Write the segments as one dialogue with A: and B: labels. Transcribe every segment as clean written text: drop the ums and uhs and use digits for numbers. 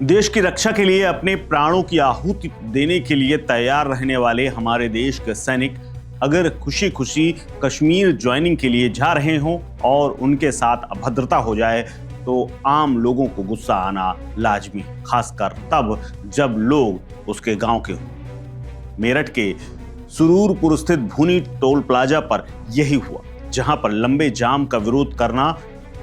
A: देश की रक्षा के लिए अपने प्राणों की आहुति देने के लिए तैयार रहने वाले हमारे देश के सैनिक अगर खुशी खुशी कश्मीर ज्वाइनिंग के लिए जा रहे हों और उनके साथ अभद्रता हो जाए तो आम लोगों को गुस्सा आना लाजमी, खासकर तब जब लोग उसके गांव के हों। मेरठ के सुरूरपुर स्थित भूनी टोल प्लाजा पर यही हुआ, जहां पर लंबे जाम का विरोध करना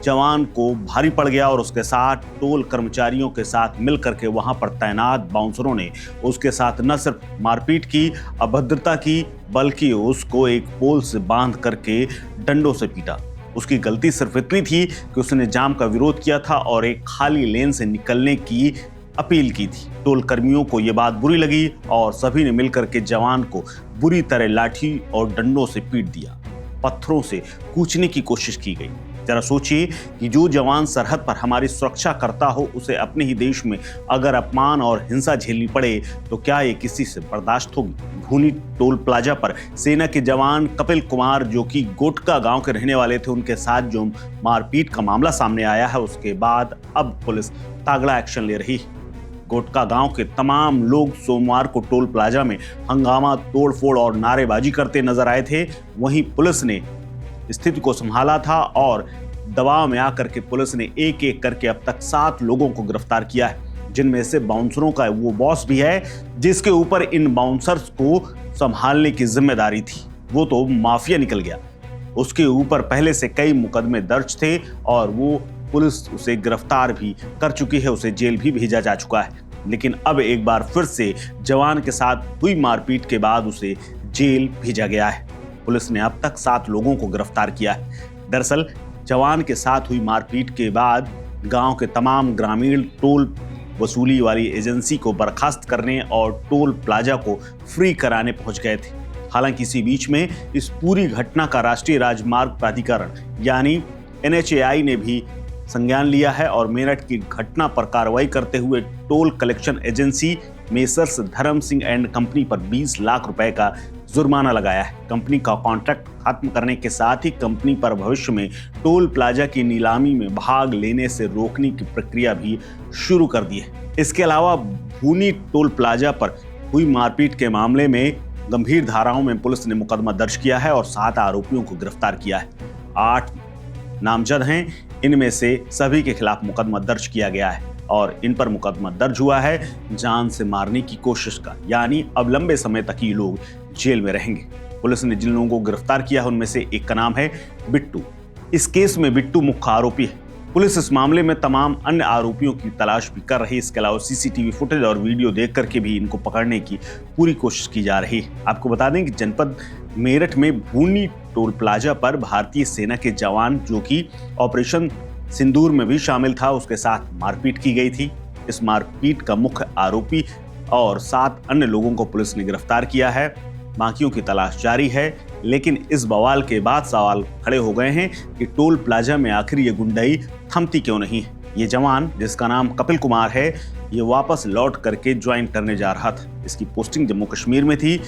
A: जवान को भारी पड़ गया और उसके साथ टोल कर्मचारियों के साथ मिलकर के वहां पर तैनात बाउंसरों ने उसके साथ न सिर्फ मारपीट की, अभद्रता की, बल्कि उसको एक पोल से बांध करके डंडों से पीटा। उसकी गलती सिर्फ इतनी थी कि उसने जाम का विरोध किया था और एक खाली लेन से निकलने की अपील की थी। टोल कर्मियों को यह बात बुरी लगी और सभी ने मिलकर के जवान को बुरी तरह लाठी और डंडों से पीट दिया। पत्थरों से कूचने की कोशिश की गई। जरा सोचिए कि जो जवान सरहद पर हमारी सुरक्षा करता हो, उसे अपने ही देश में अगर अपमान और हिंसा झेलनी पड़े तो क्या ये किसी से बर्दाश्त होगी। भूनी टोल प्लाजा पर सेना के जवान कपिल कुमार, जो कि गोटका गांव के रहने वाले थे, उनके साथ जो मारपीट का मामला सामने आया है, उसके बाद अब पुलिस तगड़ा एक्शन ले रही है। गोटका गांव के तमाम लोग सोमवार को टोल प्लाजा में हंगामा, तोड़फोड़ और नारेबाजी करते नजर आए थे। वहीं पुलिस ने स्थिति को संभाला था और दबाव में आकर के पुलिस ने एक एक करके अब तक 7 लोगों को गिरफ्तार किया है, जिनमें से बाउंसरों का वो बॉस भी है जिसके ऊपर इन बाउंसर्स को संभालने की जिम्मेदारी थी। वो तो माफिया निकल गया। उसके ऊपर पहले से कई मुकदमे दर्ज थे और वो पुलिस उसे गिरफ्तार भी कर चुकी है, उसे जेल भी भेजा जा चुका है। लेकिन अब एक बार फिर से जवान के साथ हुई मारपीट के बाद उसे जेल भेजा गया है। पुलिस ने अब तक 7 लोगों को गिरफ्तार किया है। दरअसल जवान के साथ हुई मारपीट के बाद गांव के तमाम ग्रामीण टोल वसूली वाली एजेंसी को बर्खास्त करने और टोल प्लाजा को फ्री कराने पहुंच गए थे। हालांकि इसी बीच में इस पूरी घटना का राष्ट्रीय राजमार्ग प्राधिकरण यानी NHAI ने भी संज्ञान लिया है और मेरठ की घटना पर कार्रवाई करते हुए टोल कलेक्शन एजेंसी मेसर्स धर्म सिंह एंड कंपनी पर 20 लाख रुपए का जुर्माना लगाया है। कंपनी का कॉन्ट्रैक्ट खत्म करने के साथ ही कंपनी पर भविष्य में टोल प्लाजा की नीलामी में भाग लेने से रोकने की प्रक्रिया भी शुरू कर दी है। इसके अलावा भूनी टोल प्लाजा पर हुई मारपीट के मामले में गंभीर धाराओं में पुलिस ने मुकदमा दर्ज किया है और 7 आरोपियों को गिरफ्तार किया है। 8 नामजद हैं, इनमें से सभी के खिलाफ मुकदमा दर्ज किया गया है और इन पर मुकदमा दर्ज हुआ है जान से मारने की कोशिश का, यानी अब लंबे समय तक ये लोग जेल में रहेंगे। पुलिस ने जिन लोगों को गिरफ्तार किया है उनमें से एक का नाम है बिट्टू। इस केस में बिट्टू मुख्य आरोपी है। पुलिस इस मामले में तमाम अन्य आरोपियों की तलाश भी कर रही है। इसके अलावा CCTV फुटेज और वीडियो देख करके भी इनको पकड़ने की पूरी कोशिश की जा रही है। आपको बता दें कि जनपद मेरठ में भूनी टोल प्लाजा पर भारतीय सेना के जवान, जो कि ऑपरेशन सिंदूर में भी शामिल था, उसके साथ मारपीट की गई थी। इस मारपीट का मुख्य आरोपी और 7 अन्य लोगों को पुलिस ने गिरफ्तार किया है। बाकियों की तलाश जारी है। लेकिन इस बवाल के बाद सवाल खड़े हो गए हैं कि टोल प्लाजा में आखिर ये गुंडाई थमती क्यों नहीं है। ये जवान, जिसका नाम कपिल कुमार है, ये वापस लौट करके ज्वाइन करने जा रहा था। इसकी पोस्टिंग जम्मू कश्मीर में थी,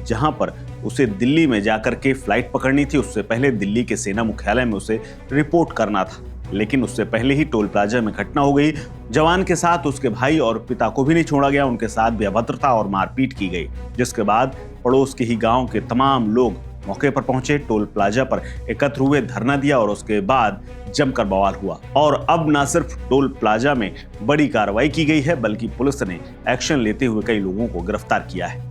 A: जहां पर उसे दिल्ली में जाकर के फ्लाइट पकड़नी थी। उससे पहले दिल्ली के सेना मुख्यालय में उसे रिपोर्ट करना था, लेकिन उससे पहले ही टोल प्लाजा में घटना हो गई। जवान के साथ उसके भाई और पिता को भी नहीं छोड़ा गया, उनके साथ भी अभद्रता और मारपीट की गई, जिसके बाद पड़ोस के ही गांव के तमाम लोग मौके पर पहुंचे, टोल प्लाजा पर एकत्र हुए, धरना दिया और उसके बाद जमकर बवाल हुआ। और अब न सिर्फ टोल प्लाजा में बड़ी कार्रवाई की गई है, बल्कि पुलिस ने एक्शन लेते हुए कई लोगों को गिरफ्तार किया है।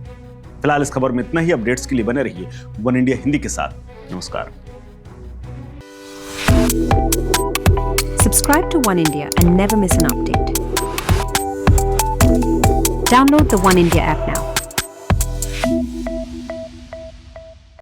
A: फिलहाल इस खबर में इतना ही। अपडेट्स के लिए बने रहिए वन इंडिया हिंदी के साथ। नमस्कार।
B: Subscribe to One India and never miss an update. Download the One India app now.